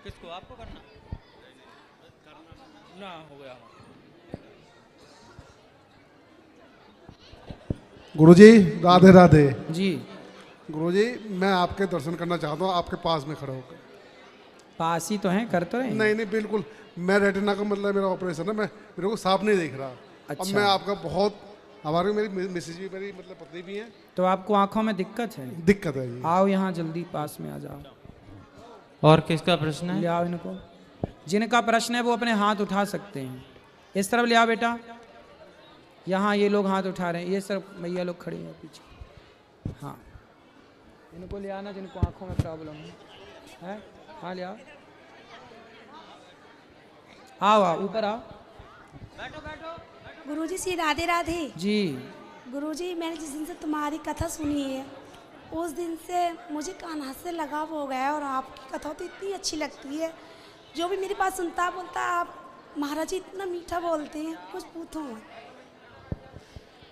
किसको? आपको करना ना हो गया। गुरुजी राधे राधे। जी। गुरुजी मैं आपके दर्शन करना चाहता हूँ, आपके पास में खड़ा होकर। पास ही तो हैं, कर तो रहे हैं। नहीं नहीं बिल्कुल, मैं रेटिना का मतलब मेरा ऑपरेशन है, मैं मेरे को साफ नहीं दिख रहा। अच्छा। अब मैं आपका बहुत, हमारी मेरी मिसेज भी, मेरी मतलब पत्नी भी है। तो आपको आंखों में दिक्कत है? दिक्कत है ये। आओ यहाँ जल्दी, पास में आ जाओ। और किसका प्रश्न ले है? आओ इनको। जिनका प्रश्न है वो अपने हाथ उठा सकते हैं। इस तरफ ले आओ बेटा। यहाँ ये लोग हाथ उठा रहे हैं, ये सब भैया लोग खड़े हैं पीछे। हाँ, इनको ले आना जिनको आंखों में प्रॉब्लम है। हाँ ले आओ। आओ आओ, ऊपर आओ। गुरुजी श्री राधे राधे। जी। गुरुजी मैंने जिस दिन से तुम्हारी कथा सुनी है उस दिन से मुझे कान्हा से लगाव हो गया है, और आपकी कथा तो इतनी अच्छी लगती है। जो भी मेरे पास सुनता बोलता आप महाराज जी इतना मीठा बोलते हैं, कुछ पूछो मत।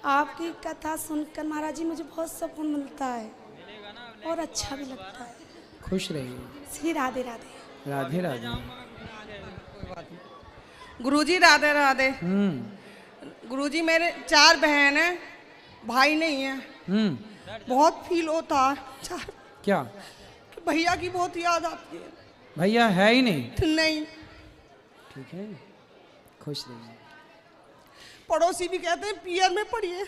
आपकी कथा सुनकर महाराज जी मुझे बहुत सुकून मिलता है और अच्छा भी लगता है। खुश रहिए। श्री राधे राधे। राधे राधे। गुरुजी राधे राधे। गुरुजी मेरे 4 बहन हैं, भाई नहीं है। बहुत फील होता है क्या? कि भैया की बहुत याद आती है। भैया है ही नहीं? नहीं। ठीक है, खुश रहिए। पड़ोसी भी कहते हैं पियर में पड़िए।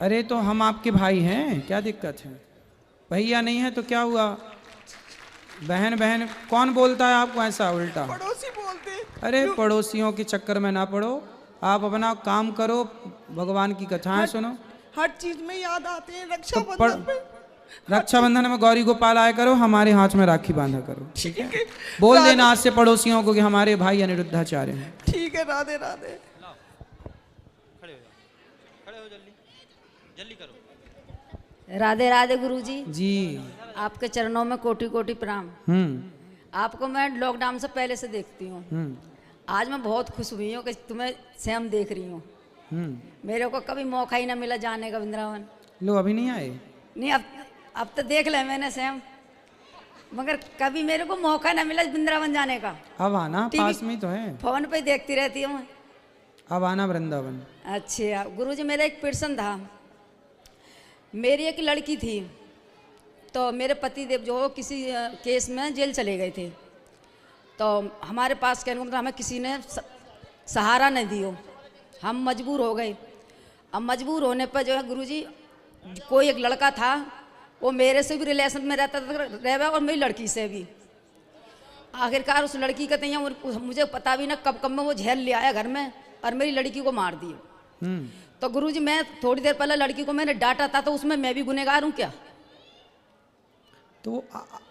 अरे तो हम आपके भाई हैं, क्या दिक्कत है? भैया नहीं है तो क्या हुआ? बहन बहन कौन बोलता है आपको ऐसा उल्टा? पड़ोसी बोलते हैं। अरे पड़ोसियों के चक्कर में ना पड़ो, आप अपना काम करो, भगवान की कथाएं सुनो। हर चीज में याद आते हैं। रक्षाबंधन पे, रक्षाबंधन में गौरी को पालाया करो, हमारे हाथ में राखी बांधा करो, ठीक है? बोल देना आज से पड़ोसियों को कि हमारे भाई अनिरुद्धाचार्य हैं। ठीक है। राधे राधे। खड़े हो जाओ, खड़े हो जल्दी, जल्दी करो। राधे राधे गुरुजी। जी। आपके चरणों में कोटि कोटि प्रणाम। आपको मैं लॉकडाउन से पहले से देखती हूँ। आज मैं बहुत खुश हुई हूँ कि तुम्हें स्वयं देख रही हूँ। मेरे को कभी मौका ही ना मिला जाने का वृंदावन। लो अभी नहीं आए? नहीं, अब तो देख ले मैंने स्वयं, मगर कभी मेरे को मौका ना मिला वृंदावन जाने का। अब आना, पास में ही तो है। फोन पे देखती रहती हूँ। अब आना वृंदावन। अच्छा गुरुजी, मेरा एक प्रश्न था। मेरी एक लड़की थी, तो मेरे पति देव जो किसी केस में जेल चले गए थे, तो हमारे पास कहने को मतलब हमें किसी ने सहारा नहीं दियो, हम मजबूर हो गए। अब मजबूर होने पर जो है गुरुजी, कोई एक लड़का था, वो मेरे से भी रिलेशन में रहता था, रह और मेरी लड़की से भी। आखिरकार उस लड़की का तैयार मुझे पता भी ना कब कब में वो झेल ले आया घर में और मेरी लड़की को मार दिया। तो गुरुजी मैं थोड़ी देर पहले लड़की को मैंने डांटा था, तो उसमें मैं भी गुनहगार हूँ क्या? तो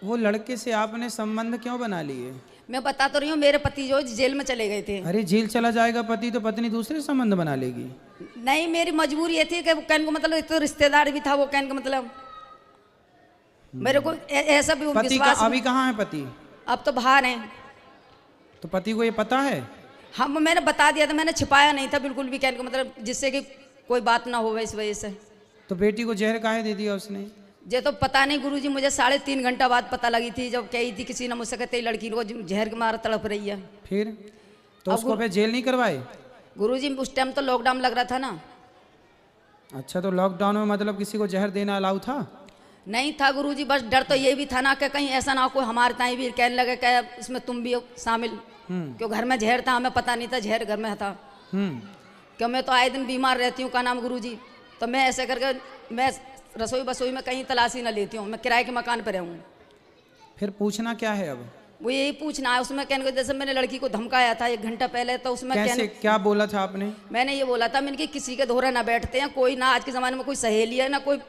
वो लड़के से आपने संबंध क्यों बना लिए? मैं बता तो रही हूँ, मेरे पति जो जेल में चले गए थे। अरे जेल चला जाएगा पति तो पत्नी दूसरे संबंध बना लेगी? नहीं, मेरी मजबूरी ये थी कि वो कहने को मतलब तो रिश्तेदार भी था, वो कहने का मतलब मेरे को ऐसा भी पति का विश्वास। अभी कहाँ है पति? अब तो बाहर हैं। तो पति को ये पता है? हम मैंने बता दिया था, मैंने छिपाया नहीं था बिल्कुल भी, कहने का मतलब जिससे कि कोई बात ना हो इस वजह से। तो बेटी को जहर काहे दे दिया उसने? ये तो पता नहीं गुरुजी, मुझे 3.5 घंटा बाद पता लगी थी, जब कही थी किसी ने मुझसे कहते लड़की को जहर के मारा तड़प रही है। फिर तो उसको फिर जेल नहीं करवाए? गुरुजी उस टाइम तो लॉकडाउन लग रहा था ना। अच्छा, तो लॉकडाउन में मतलब किसी को जहर देना अलाउ था? नहीं था गुरुजी, बस डर तो ये भी था ना कि कहीं ऐसा ना हो कोई हमारे ताई भी कहने लगे कि इसमें तुम भी शामिल, क्यों घर में जहर था, हमें पता नहीं था जहर घर में था। क्यों मैं तो आए दिन बीमार रहती हूँ, का नाम गुरुजी, तो मैं ऐसे करके मैं रसोई बसोई में कहीं तलाशी ना लेती हूँ, मैं किराए के मकान पर रहूँ। फिर पूछना क्या है अब? वो यही पूछना है। उसमें कहने को जैसे मैंने लड़की को धमकाया था 1 घंटा पहले, तो उसमें कैसे, क्या बोला था आपने? मैंने ये बोला था, मैंने कि किसी के धोरे ना बैठते हैं, कोई ना आज के ज़माने में कोई सहेली है ना कोई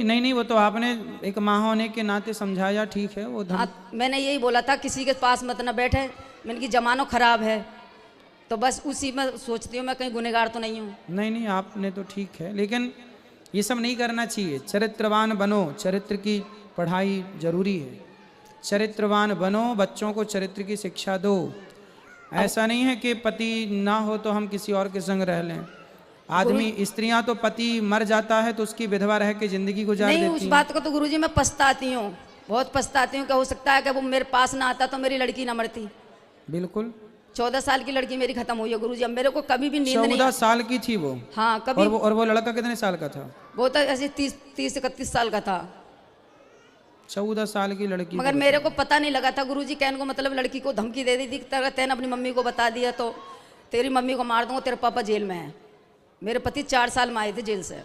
नहीं, वो तो आपने एक माँ होने के नाते समझाया, ठीक है वो मैंने यही बोला था किसी के पास मत ना बैठे, मैंने कि जमानो खराब है, तो बस उसी में सोचती हूँ मैं कहीं गुनहगार तो नहीं हूँ। नहीं, आपने तो ठीक है, लेकिन ये सब नहीं करना चाहिए। चरित्रवान बनो, चरित्र की पढ़ाई जरूरी है। चरित्रवान बनो, बच्चों को चरित्र की शिक्षा दो। ऐसा नहीं है कि पति ना हो तो हम किसी और के संग रह लें। आदमी, स्त्रियां तो पति मर जाता है तो उसकी विधवा रह के जिंदगी गुजार देती हैं। उस बात को तो गुरुजी मैं पछताती हूँ बहुत पछताती हूँ कि हो सकता है कि वो मेरे पास ना आता तो मेरी लड़की ना मरती। बिल्कुल। 14 साल की लड़की मेरी खत्म हुई है गुरुजी। अब मेरे को कभी भी नींद नहीं। 14 साल की थी वो? हाँ कभी। और वो लड़का कितने साल का था? वो तो ऐसे 30-31 साल का था। 14 साल की लड़की। मगर मेरे को पता नहीं लगा था गुरुजी। कहने को मतलब लड़की को धमकी दे दी थी, तेने अपनी मम्मी को बता दिया तो तेरी मम्मी को मार दूंगा, तेरे पापा जेल में है। मेरे पति 4 साल में आए थे जेल से।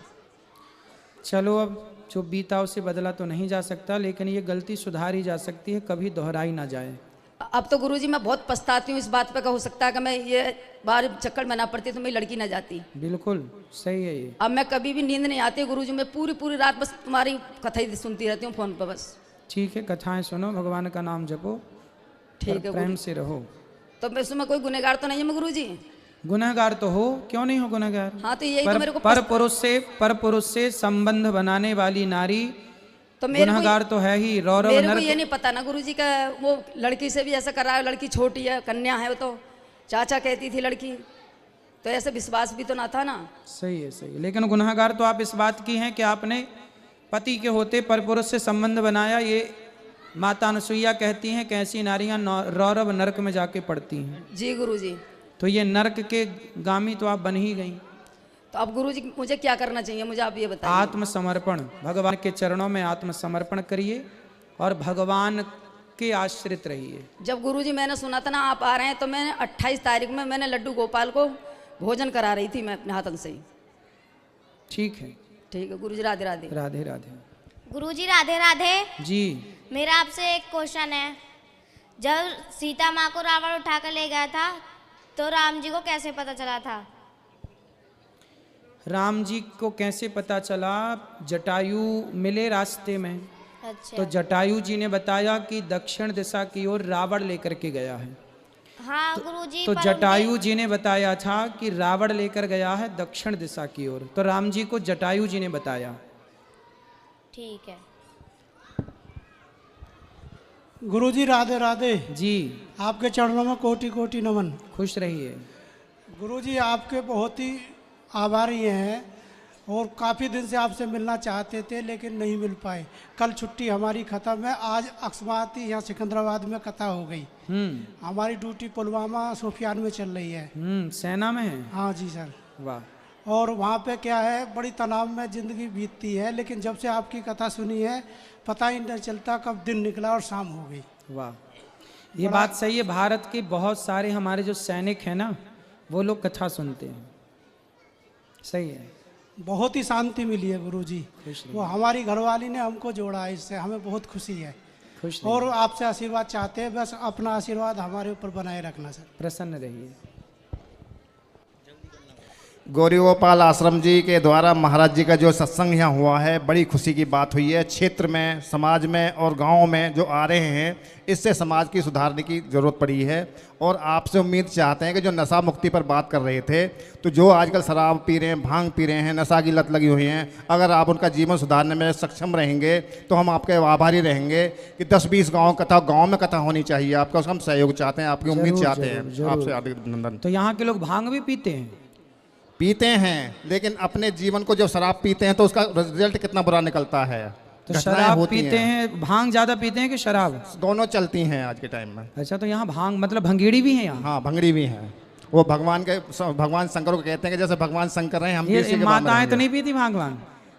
चलो अब जो बीता उसे बदला तो नहीं जा सकता, लेकिन ये गलती सुधारी जा सकती है, कभी दोहराई ना जाए। अब तो गुरुजी मैं बहुत पछताती हूँ इस बात पे कि हो सकता है कि मैं ये बार चक्कर में ना पड़ती तो मेरी लड़की ना जाती। बिल्कुल सही है ये। अब मैं कभी भी नींद नहीं आती गुरुजी। मैं पूरी रात बस तुम्हारी कथा ही सुनती रहती हूँ फोन पर बस। ठीक है, कथाएं सुनो, भगवान का नाम जपो, ठीक है प्रेम से रहो। तो मैं उसमें कोई गुनहगार तो नहीं है मैं गुरुजी? गुनहगार तो हो, क्यों नहीं हो गुनहगार? हाँ तो यही तो मेरे को पर पुरुष से संबंध बनाने वाली नारी तो मेरे गुनहगार तो है ही। रौरव मेरे को नरक। ये नहीं पता ना गुरुजी का वो लड़की से भी ऐसा कर रहा है। लड़की छोटी है, कन्या है, वो तो चाचा कहती थी लड़की, तो ऐसे विश्वास भी तो ना था ना। सही है, सही है। लेकिन गुनहगार तो आप इस बात की हैं कि आपने पति के होते परपुरुष से संबंध बनाया। ये माता अनुसुईया कहती हैं कि ऐसी नारियां रौरव नरक में जाके पड़ती हैं। जी गुरुजी। तो ये नरक के गामी तो आप बन ही गई। तो अब गुरुजी मुझे क्या करना चाहिए, मुझे आप ये बताइए। आत्मसमर्पण, भगवान के चरणों में आत्मसमर्पण करिए और भगवान के आश्रित रहिए। जब गुरुजी मैंने सुना था ना आप आ रहे हैं, तो मैंने 28 तारीख में मैंने लड्डू गोपाल को भोजन करा रही थी मैं अपने हाथन से ही। ठीक है, ठीक है गुरुजी। राधे राधे। राधे राधे। गुरुजी राधे राधे। जी। मेरा आपसे एक क्वेश्चन है। जब सीता माँ को रावण उठा कर ले गया था तो राम जी को कैसे पता चला था? राम जी को कैसे पता चला? जटायु मिले रास्ते में। अच्छा। तो जटायु जी ने बताया कि दक्षिण दिशा की ओर रावण लेकर के गया है। हाँ गुरुजी। तो पर जटायु जी ने बताया था कि रावण लेकर गया है दक्षिण दिशा की ओर। तो राम जी को जटायु जी ने बताया। ठीक है। गुरुजी राधे राधे। जी। आपके चरणों में कोटि कोटि नमन। खुश रहिए। गुरुजी आपके बहुत ही आभारी हैं और काफ़ी दिन से आपसे मिलना चाहते थे लेकिन नहीं मिल पाए। कल छुट्टी हमारी ख़त्म है, आज अकस्मात ही यहाँ सिकंदराबाद में कथा हो गई। हमारी ड्यूटी पुलवामा सोफियान में चल रही है। सेना में है? हाँ जी सर। वाह। और वहाँ पे क्या है, बड़ी तनाव में ज़िंदगी बीतती है, लेकिन जब से आपकी कथा सुनी है पता ही नहीं चलता कब दिन निकला और शाम हो गई। वाह, ये बात सही है। भारत के बहुत सारे हमारे जो सैनिक हैं ना, वो लोग कथा सुनते हैं। सही है। बहुत ही शांति मिली है गुरुजी। वो हमारी घरवाली ने हमको जोड़ा है, इससे हमें बहुत खुशी है। खुश और आपसे आशीर्वाद चाहते हैं, बस अपना आशीर्वाद हमारे ऊपर बनाए रखना सर। प्रसन्न रहिए। गौरी गोपाल आश्रम जी के द्वारा महाराज जी का जो सत्संग यहाँ हुआ है, बड़ी खुशी की बात हुई है। क्षेत्र में, समाज में और गाँव में जो आ रहे हैं, इससे समाज की सुधारने की ज़रूरत पड़ी है। और आपसे उम्मीद चाहते हैं कि जो नशा मुक्ति पर बात कर रहे थे, तो जो आजकल शराब पी रहे हैं, भांग पी रहे हैं, नशा की लत लगी हुई हैं, अगर आप उनका जीवन सुधारने में सक्षम रहेंगे तो हम आपके आभारी रहेंगे कि 10-20 गाँव में कथा होनी चाहिए। आपका उसका हम सहयोग चाहते हैं, आपकी उम्मीद चाहते हैं। आपसे अभिनंदन। तो यहाँ के लोग भांग भी पीते हैं? पीते हैं, लेकिन अपने जीवन को जब शराब पीते हैं तो उसका रिजल्ट कितना बुरा निकलता है। तो शराब पीते हैं, भांग ज्यादा पीते हैं कि शराब? दोनों चलती हैं आज के टाइम में। अच्छा, तो यहाँ भांग मतलब भंगेड़ी भी है यहाँ? हाँ, भंगड़ी भी है। वो भगवान शंकर को कहते हैं कि जैसे भगवान शंकर हैं, हम भी इसी के बाद माताएं तो नहीं पीती भांग? वांग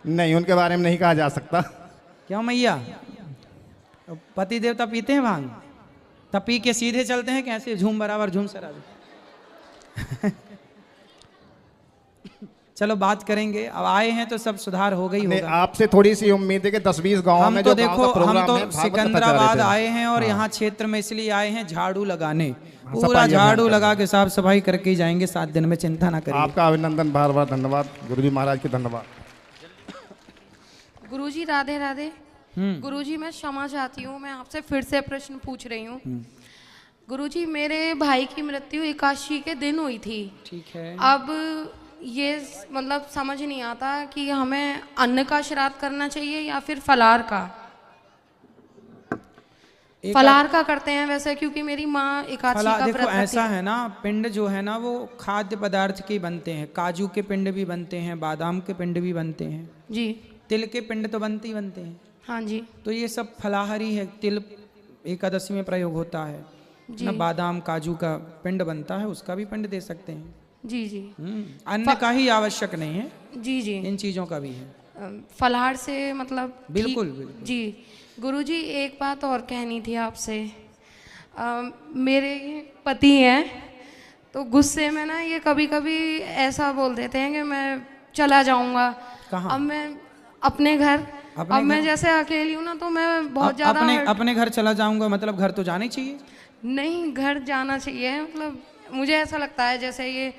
नहीं, उनके बारे में नहीं कहा जा सकता। क्यों मैया? पति देवता पीते हैं भांग? तब पी के सीधे चलते हैं कैसे? झूम बराबर झूम सराबर। चलो बात करेंगे। अब आए हैं तो सब सुधार हो गई होगा। आपसे थोड़ी सी उम्मीद है कि 10-20 गाँव में तो देखो, हम तो है, सिकंदराबाद आए हैं और यहाँ क्षेत्र में इसलिए आए हैं झाड़ू लगाने। पूरा झाड़ू लगा के साफ सफाई करके ही जाएंगे 7 दिन में, चिंता ना करिए। आपका अभिनंदन, बार बार धन्यवाद गुरुजी महाराज के। धन्यवाद गुरुजी। राधे राधे। गुरुजी मैं क्षमा चाहती हूँ, मैं आपसे फिर से प्रश्न पूछ रही हूँ। गुरुजी, मेरे भाई की मृत्यु 81 के दिन हुई थी। ठीक है। अब ये मतलब समझ नहीं आता कि हमें अन्न का श्राद्ध करना चाहिए या फिर फलाहार का। फलाहार का करते हैं वैसे, क्योंकि मेरी माँ 81 का व्रत देखो रखती ऐसा है ना, पिंड जो है ना वो खाद्य पदार्थ के बनते हैं। काजू के पिंड भी बनते हैं, बादाम के पिंड भी बनते हैं जी, तिल के पिंड तो बनते ही बनते हैं। हाँ जी तो ये सब फलाहारी है। तिल एकादशी में प्रयोग होता है जी। ना, बादाम काजू का पिंड बनता है, उसका भी पिंड दे सकते हैं। जी जी अन्न का ही आवश्यक नहीं है, जी जी इन चीजों का भी है। फलाहार से मतलब बिल्कुल, ठीक- बिल्कुल। जी गुरुजी एक बात और कहनी थी आपसे। मेरे पति हैं तो गुस्से में ना ये कभी कभी ऐसा बोल देते हैं कि मैं चला जाऊंगा। कहाँ? अब मैं अपने घर, अब मैं जैसे अकेली हूँ ना तो मैं बहुत ज़्यादा अपने घर चला जाऊंगा, मतलब घर तो जाना ही चाहिए। नहीं, घर जाना चाहिए। मतलब मुझे ऐसा लगता है जैसे ये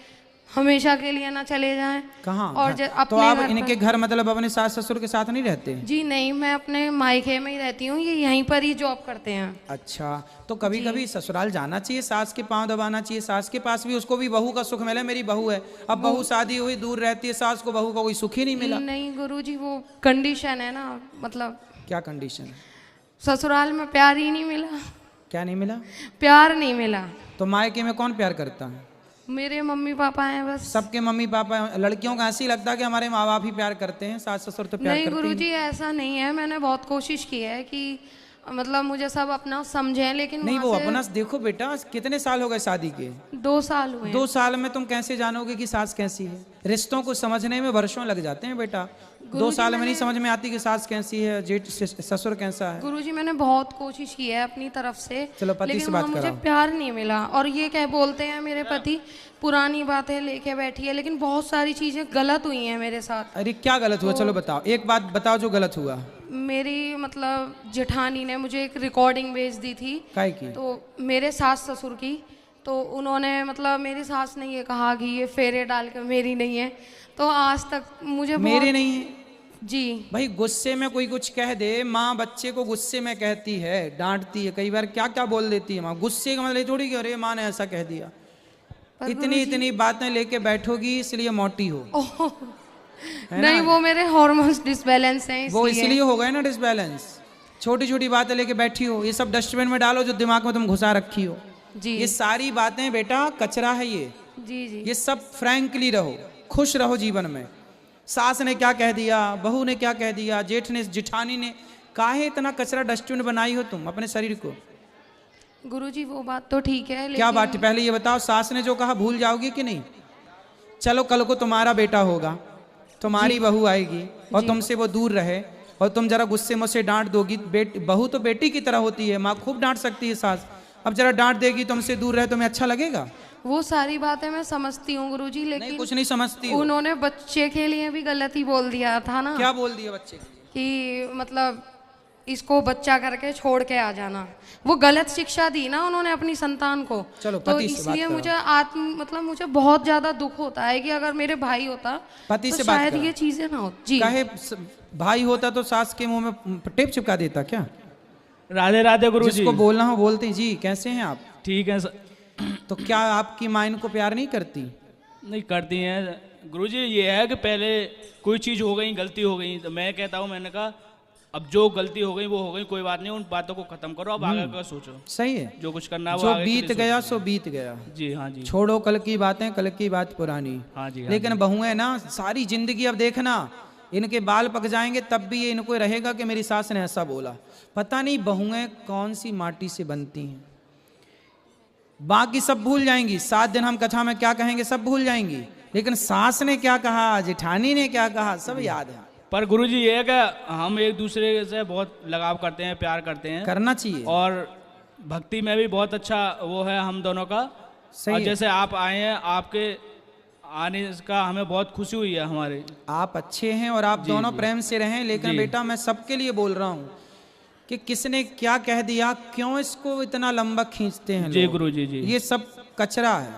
हमेशा के लिए ना चले जाएं। कहाँ? और तो अपने आप घर इनके घर मतलब अपने सास ससुर के साथ नहीं रहते? जी नहीं, मैं अपने मायके में ही रहती हूँ, ये यहीं पर ही जॉब करते हैं। अच्छा, तो कभी कभी ससुराल जाना चाहिए, सास के पांव दबाना चाहिए, सास के पास भी, उसको भी बहू का सुख मिले। मेरी बहू है, अब बहू शादी हुई दूर रहती है, सास को बहू का कोई सुख ही नहीं मिला। नहीं गुरुजी, वो कंडीशन है ना, मतलब क्या कंडीशन है? ससुराल में प्यार ही नहीं मिला। क्या नहीं मिला? प्यार नहीं मिला। तो मायके में कौन प्यार करता है? मेरे मम्मी पापा हैं बस। सबके मम्मी पापा हैं। लड़कियों का ऐसे ही लगता है कि हमारे माँ बाप ही प्यार करते हैं, सास ससुर तो प्यार नहीं करते ही गुरुजी, ऐसा नहीं है। मैंने बहुत कोशिश की है कि मतलब मुझे सब अपना समझें, लेकिन नहीं। वहाँ वो से अपना देखो बेटा, कितने साल हो गए शादी के? 2 साल हुए हैं। 2 साल में तुम कैसे जानोगे कि सास कैसी है? रिश्तों को समझने में वर्षों लग जाते हैं बेटा। 2 साल में नहीं समझ में आती कि सास कैसी है, जेठ ससुर कैसा है। गुरुजी मैंने बहुत कोशिश की है अपनी तरफ से, चलो पति लेकिन से बात वहाँ मुझे कराओ। प्यार नहीं मिला। और ये क्या बोलते हैं मेरे पति, पुरानी बातें लेके बैठी है, लेकिन बहुत सारी चीजें गलत हुई हैं मेरे साथ। अरे क्या गलत हुआ? चलो बताओ, एक बात बताओ जो गलत हुआ। मेरी मतलब जेठानी ने मुझे एक रिकॉर्डिंग भेज दी थी। काय की? तो मेरे सास ससुर की। तो उन्होंने मतलब मेरी सास ने ये कहा कि ये फेरे डाल के मेरी नहीं है। तो आज तक मुझे मेरे नहीं है जी। भाई, गुस्से में कोई कुछ कह दे, माँ बच्चे को गुस्से में कहती है, डांटती है, कई बार क्या क्या बोल देती है माँ। गुस्से का मतलब थोड़ी कि अरे माँ ने ऐसा कह दिया। इतनी बातें लेके बैठोगी इसलिए मोटी हो। नहीं, वो मेरे हार्मोन्स डिसबैलेंस हैं, वो इसलिए हो गए ना डिसबैलेंस। छोटी छोटी बातें लेके बैठी हो, ये सब डस्टबिन में डालो जो दिमाग में तुम घुसा रखी हो। जी। ये सारी बातें बेटा कचरा है ये। जी जी। ये सब फ्रैंकली रहो, खुश रहो जीवन में। सास ने क्या कह दिया, बहू ने क्या कह दिया, जेठ ने, जेठानी ने, काहे इतना कचरा डस्टबिन बनाई हो तुम अपने शरीर को? गुरुजी वो बात तो ठीक है, लेकिन क्या बात? पहले ये बताओ, सास ने जो कहा भूल जाओगी कि नहीं? चलो कल को तुम्हारा बेटा होगा, तुम्हारी बहू आएगी और तुमसे वो दूर रहे और तुम जरा गुस्से में उसे डांट दोगी। बहू तो बेटी की तरह होती है, माँ खूब डांट सकती है सास। अब जरा डांट देगी, तुमसे दूर रहे, तुम्हें अच्छा लगेगा? वो सारी बातें मैं समझती हूँ गुरुजी, लेकिन नहीं, कुछ नहीं समझती हो। उन्होंने बच्चे के लिए भी गलत ही बोल दिया था ना। क्या बोल दिया बच्चे के लिए? कि मतलब इसको बच्चा करके छोड़ के आ जाना। वो गलत शिक्षा दी ना उन्होंने अपनी संतान को। चलो तो पति से बात इसलिए करो। मुझे मतलब मुझे बहुत ज्यादा दुख होता है कि अगर मेरे भाई होता पति तो से बात शायद करो। ये चीजें ना हो। जी। काहे भाई होता तो सास के मुंह में टेप चिपका देता क्या? राधे राधे गुरुजी। जिसको बोलना हो बोलते हैं। जी कैसे हैं आप? ठीक है तो क्या आपकी माँ इनको प्यार नहीं करती? नहीं करती हैं गुरुजी। ये है कि पहले कोई चीज़ हो गई, गलती हो गई, तो मैं कहता हूँ, मैंने कहा अब जो गलती हो गई वो हो गई, कोई बात नहीं, उन बातों को खत्म करो, अब आगे का सोचो। सही है, जो कुछ करना है वो जो आगे के लिए बीत गया सोचो। सो बीत गया। जी हाँ जी। छोड़ो कल की बातें, कल की बात पुरानी। हाँ जी। हाँ लेकिन जी। बहुएं ना सारी जिंदगी, अब देखना इनके बाल पक जाएंगे तब भी ये इनको रहेगा कि मेरी सास ने ऐसा बोला। पता नहीं बहुएं कौन सी माटी से बनती हैं। बाकी सब भूल जाएंगी, 7 दिन हम कथा में क्या कहेंगे सब भूल जाएंगी, लेकिन सास ने क्या कहा, जेठानी ने क्या कहा, सब याद है। पर गुरुजी ये है कि हम एक दूसरे से बहुत लगाव करते हैं, प्यार करते हैं, करना चाहिए। और भक्ति में भी बहुत अच्छा वो है हम दोनों का। सही और है। जैसे आप आए हैं, आपके आने का हमें बहुत खुशी हुई है हमारे। आप अच्छे हैं और आप जी, दोनों जी। प्रेम से रहें, लेकिन जी। बेटा मैं सबके लिए बोल रहा हूँ कि किसने क्या कह दिया, क्यों इसको इतना लंबा खींचते हैं जी लोग। गुरुजी जी। ये सब कचरा है,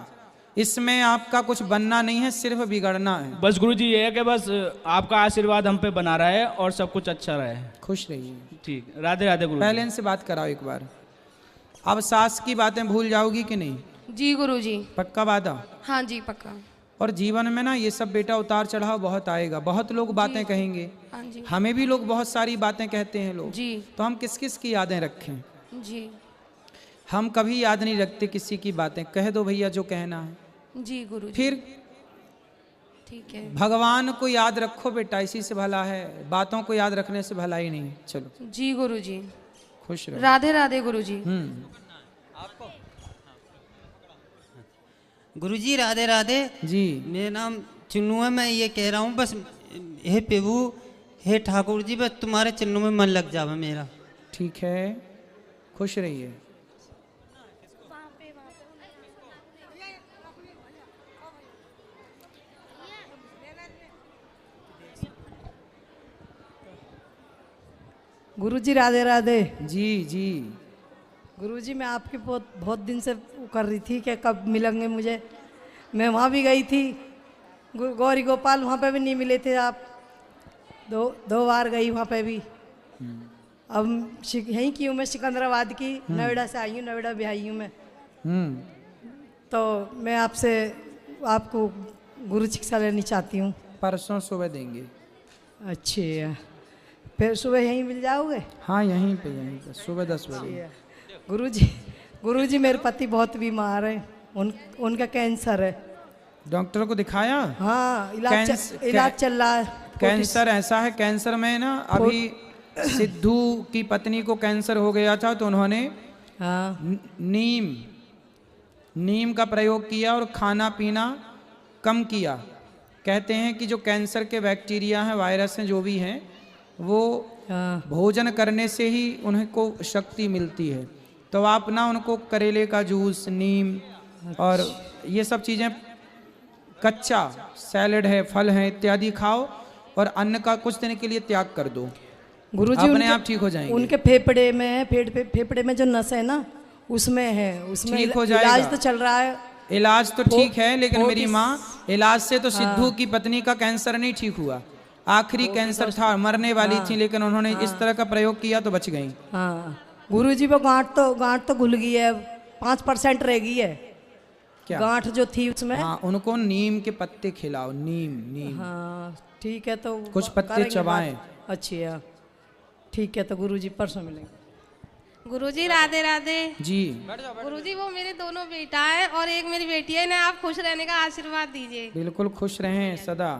इसमें आपका कुछ बनना नहीं है, सिर्फ बिगड़ना है। बस गुरुजी ये है कि बस आपका आशीर्वाद हम पे बना रहे और सब कुछ अच्छा रहे। खुश रहिए। ठीक, राधे राधे गुरुजी। पहले इनसे बात कराओ एक बार। अब सास की बातें भूल जाओगी कि नहीं? जी गुरुजी। पक्का वादा? हाँ जी पक्का। और जीवन में ना ये सब बेटा उतार चढ़ाव बहुत आएगा, बहुत लोग बातें कहेंगे, हाँ जी। हमें भी लोग बहुत सारी बातें कहते हैं लोग। जी। तो हम किस किस की यादें रखें? जी। हम कभी याद नहीं रखते किसी की बातें, कह दो भैया जो कहना है। जी गुरुजी। फिर ठीक है। भगवान को याद रखो बेटा, इसी से भला है, बातों को याद रखने से भला ही नहीं। चलो जी गुरुजी, खुश रहो। राधे राधे गुरुजी। गुरुजी राधे राधे जी। मेरा नाम चिन्नू है। मैं ये कह रहा हूँ बस, हे प्रभु, हे ठाकुर जी, बस तुम्हारे चरणों में मन लग जावे मेरा। ठीक है, खुश रहिए। गुरुजी राधे राधे। जी जी। गुरुजी मैं आपकी बहुत दिन से वो कर रही थी कि कब मिलेंगे मुझे। मैं वहाँ भी गई थी, गौरी गोपाल, वहाँ पे भी नहीं मिले थे आप। दो बार गई वहाँ पे भी। अब यहीं की हूँ मैं, सिकंदराबाद की, नोएडा से आई हूँ, नोएडा भी आई हूँ मैं। तो मैं आपसे आपको गुरु शिक्षा लेनी चाहती हूँ। परसों सुबह देंगे। अच्छा, फिर सुबह यहीं मिल जाओगे? हाँ यहीं पे सुबह 10 बजे। गुरुजी मेरे पति बहुत बीमार है, उनका कैंसर है। डॉक्टर को दिखाया? हाँ, इलाज चल रहा है। कैंसर ऐसा है, कैंसर में ना अभी सिद्धू की पत्नी को कैंसर हो गया था, तो उन्होंने नीम का प्रयोग किया और खाना पीना कम किया। कहते हैं कि जो कैंसर के बैक्टीरिया हैं, वायरस हैं, जो भी हैं, वो भोजन करने से ही उनको शक्ति मिलती है। तो आप ना उनको करेले का जूस, नीम और ये सब चीज़ें, कच्चा सैलेड है, फल है इत्यादि खाओ, और अन्न का कुछ दिन के लिए त्याग कर दो। गुरुजी अपने आप ठीक हो जाएंगे। उनके फेफड़े में फेफड़े में जो नस है ना, उसमें है, उसमें ठीक हो जाएगा। इलाज तो चल रहा है। इलाज तो ठीक है, लेकिन मेरी माँ, इलाज से तो सिद्धू की पत्नी का कैंसर नहीं ठीक हुआ। आखिरी कैंसर था, मरने वाली थी, लेकिन उन्होंने इस तरह का प्रयोग किया तो बच गई। हाँ गुरुजी, वो गांठ तो घुल गई है, 5% रह गई है। क्या गांठ जो थी उसमें? हाँ, उनको नीम के पत्ते खिलाओ, नीम। हाँ ठीक है, तो कुछ पत्ते चबाएं। अच्छा ठीक है, तो गुरुजी परसों मिलेंगे। गुरुजी राधे राधे जी। गुरुजी वो मेरे दोनों बेटा है और एक मेरी बेटी है, इन्हें आप खुश रहने का आशीर्वाद दीजिए। बिल्कुल खुश रहें सदा।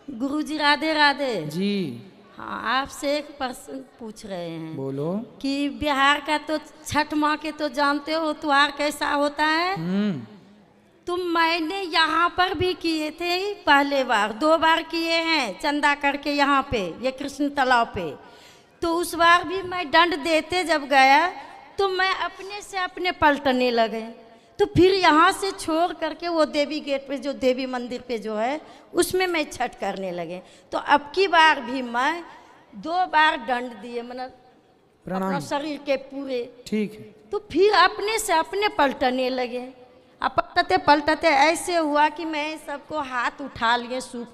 गुरुजी राधे राधे जी। हाँ, आपसे एक प्रश्न पूछ रहे हैं। बोलो। कि बिहार का तो छठ माँ के तो जानते हो त्योहार कैसा होता है। तुम मैंने यहाँ पर भी किए थे, पहले बार 2 बार किए हैं चंदा करके यहाँ पे, ये कृष्ण तालाब पे। तो उस बार भी मैं दंड देते जब गया तो मैं अपने से अपने पलटने लगे। तो फिर यहाँ से छोड़ करके वो देवी गेट पे, जो देवी मंदिर पे जो है, उसमें मैं छठ करने लगे। तो अब की बार भी मैं 2 बार दंड दिए, मतलब अपना शरीर के पूरे। ठीक है। तो फिर अपने से अपने पलटने लगे। अब पलटते ऐसे हुआ कि मैं सबको हाथ उठा लिए सूख,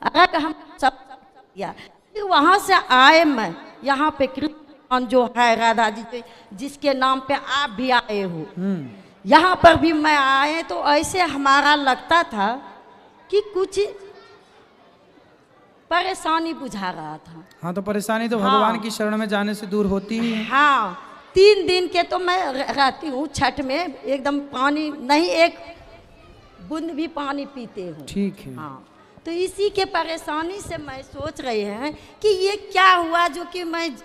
अगर हम सब किया। फिर वहाँ से आए मैं यहाँ पे, कृष्ण जो है राधा जी जिसके नाम पे आप भी आए हो, यहाँ पर भी मैं आए, तो ऐसे हमारा लगता था कि कुछ परेशानी बुझा रहा था। हाँ, तो परेशानी तो भगवान की शरण में जाने से दूर होती ही है। हाँ, 3 दिन के तो मैं रहती हूँ छठ में, एकदम पानी नहीं, एक बूंद भी पानी पीते हूँ। ठीक है। हाँ, तो इसी के परेशानी से मैं सोच रही हैं कि ये क्या हुआ, जो कि मैं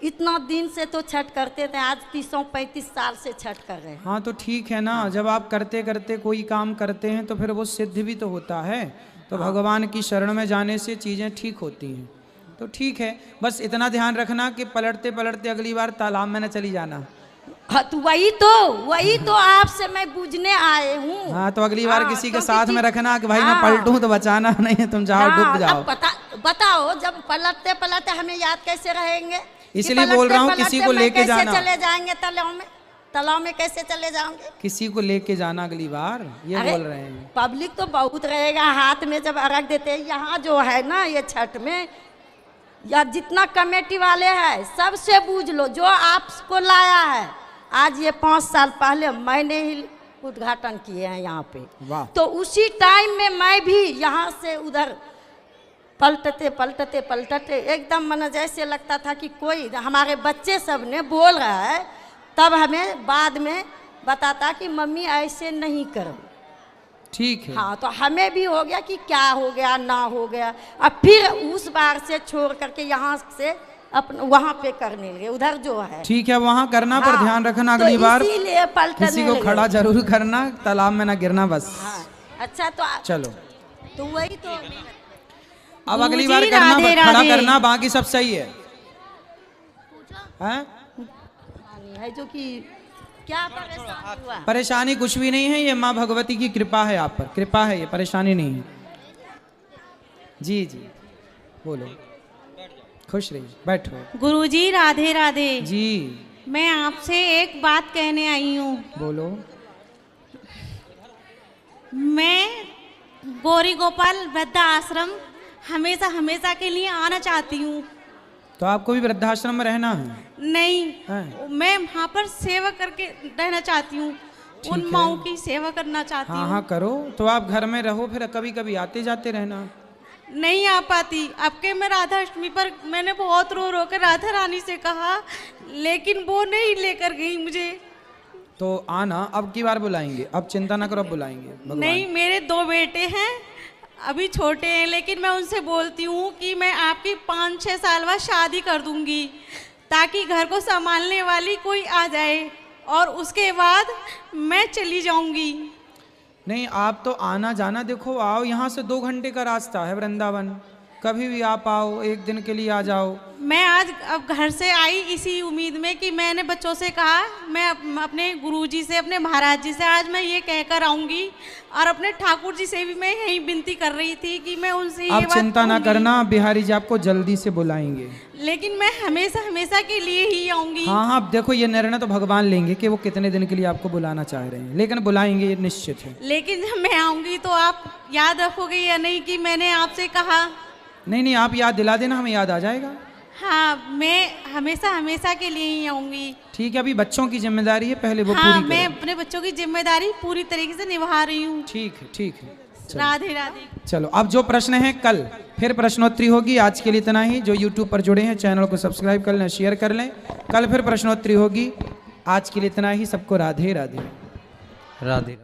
इतना दिन से तो छठ करते थे, आज 30-35 साल से छठ कर रहे हैं। हाँ, तो ठीक है ना, जब आप करते करते कोई काम करते हैं तो फिर वो सिद्ध भी तो होता है। तो भगवान की शरण में जाने से चीज़ें ठीक होती हैं। तो ठीक है, बस इतना ध्यान रखना कि पलटते पलटते अगली बार तालाब में न चली जाना। हाँ, तो वही तो आपसे मैं पूछने आए हूँ। हाँ, तो अगली बार किसी के साथ में रखना कि भाई मैं पलटूं तो बचाना, नहीं तुम जाओ डूब जाओ। बताओ, जब पलटते पलटते हमें याद कैसे रहेंगे? इसलिए बोल रहा हूँ किसी को लेके जाना। चले जाएंगे तालाब में कैसे चले जाओगे? किसी को लेके जाना अगली बार, ये बोल रहे हैं। पब्लिक तो बहुत रहेगा, हाथ में जब अर्घ देते हैं यहाँ जो है ना, ये छठ में, या जितना कमेटी वाले हैं सबसे पूछ लो, जो आपको लाया है। आज ये 5 साल पहले मैंने ही उद्घाटन किए हैं यहाँ पे। वाह। तो उसी टाइम में मैं भी यहाँ से उधर पलटते पलटते पलटते एकदम मन जैसे लगता था कि कोई हमारे बच्चे सब ने बोल रहा है, तब हमें बाद में बताता कि मम्मी ऐसे नहीं करो। ठीक है। हाँ, तो हमें भी हो गया कि क्या हो गया ना हो गया। अब फिर उस बार से छोड़ करके यहाँ से अपन वहाँ पे करने लगे, उधर जो है। ठीक है, वहाँ करना पर हाँ, ध्यान रखना तो अगली बार इसीलिए पलटने किसी को लगे। खड़ा जरूर करना, तालाब में ना गिरना बस। हाँ, अच्छा तो चलो तो वही तो अब अगली गुरुजी, बार करना, राधे खड़ा राधे। करना, बाकी सब सही है। हैं? है जो कि क्या परेशान हुआ। परेशानी कुछ भी नहीं है, ये माँ भगवती की कृपा है आप पर, कृपा है, ये परेशानी नहीं है। जी जी बोलो, खुश रहिए, बैठो। गुरुजी राधे राधे। जी मैं आपसे एक बात कहने आई हूँ। बोलो। मैं गौरी गोपाल वृद्धा आश्रम हमेशा हमेशा के लिए आना चाहती हूँ। तो आपको भी वृद्धाश्रम में रहना है? नहीं, हैं? मैं वहाँ पर सेवा करके रहना चाहती हूँ, उन है। माओं की सेवा करना चाहती हाँ हूँ। हाँ करो, तो आप घर में रहो, फिर कभी कभी आते जाते रहना। नहीं आ पाती। आपके मैं राधा अष्टमी पर मैंने बहुत रो रो कर राधा रानी से कहा, लेकिन वो नहीं लेकर गई मुझे। तो आना, अब की बार बुलाएंगे, अब चिंता ना करो, अब बुलाएंगे भगवान। नहीं, मेरे 2 बेटे हैं, अभी छोटे हैं, लेकिन मैं उनसे बोलती हूँ कि मैं आपकी 5-6 साल बाद शादी कर दूंगी, ताकि घर को संभालने वाली कोई आ जाए, और उसके बाद मैं चली जाऊंगी। नहीं, आप तो आना जाना, देखो आओ, यहाँ से 2 घंटे का रास्ता है वृंदावन, कभी भी आप आओ, एक दिन के लिए आ जाओ। मैं आज अब घर से आई इसी उम्मीद में कि मैंने बच्चों से कहा मैं अपने गुरुजी से, अपने महाराज जी से आज मैं ये कहकर आऊंगी, और अपने ठाकुर जी से भी मैं यही विनती कर रही थी कि मैं उनसे ये आप बात चिंता ना कहूंगी। करना, बिहारी जी आपको जल्दी से बुलाएंगे। लेकिन मैं हमेशा हमेशा के लिए ही आऊंगी। हाँ हाँ, अब देखो ये निर्णय तो भगवान लेंगे कि वो कितने दिन के लिए आपको बुलाना चाह रहे हैं, लेकिन बुलाएंगे, ये निश्चित है। लेकिन जब मैं आऊंगी तो आप याद रखोगे या नहीं कि मैंने आपसे कहा? नहीं नहीं, आप याद दिला देना, हमें याद आ जाएगा। हाँ, मैं हमेशा हमेशा के लिए ही आऊंगी। ठीक है, अभी बच्चों की जिम्मेदारी है, पहले वो हाँ, पूरी मैं करो। अपने बच्चों की जिम्मेदारी पूरी तरीके से निभा रही हूँ। ठीक है ठीक है, चलो। राधे राधे। चलो, अब जो प्रश्न है कल फिर प्रश्नोत्तरी होगी। आज के लिए इतना ही। जो यूट्यूब पर जुड़े हैं चैनल को सब्सक्राइब कर लें, शेयर कर लें। कल फिर प्रश्नोत्तरी होगी। आज के लिए इतना ही। सबको राधे राधे। राधे।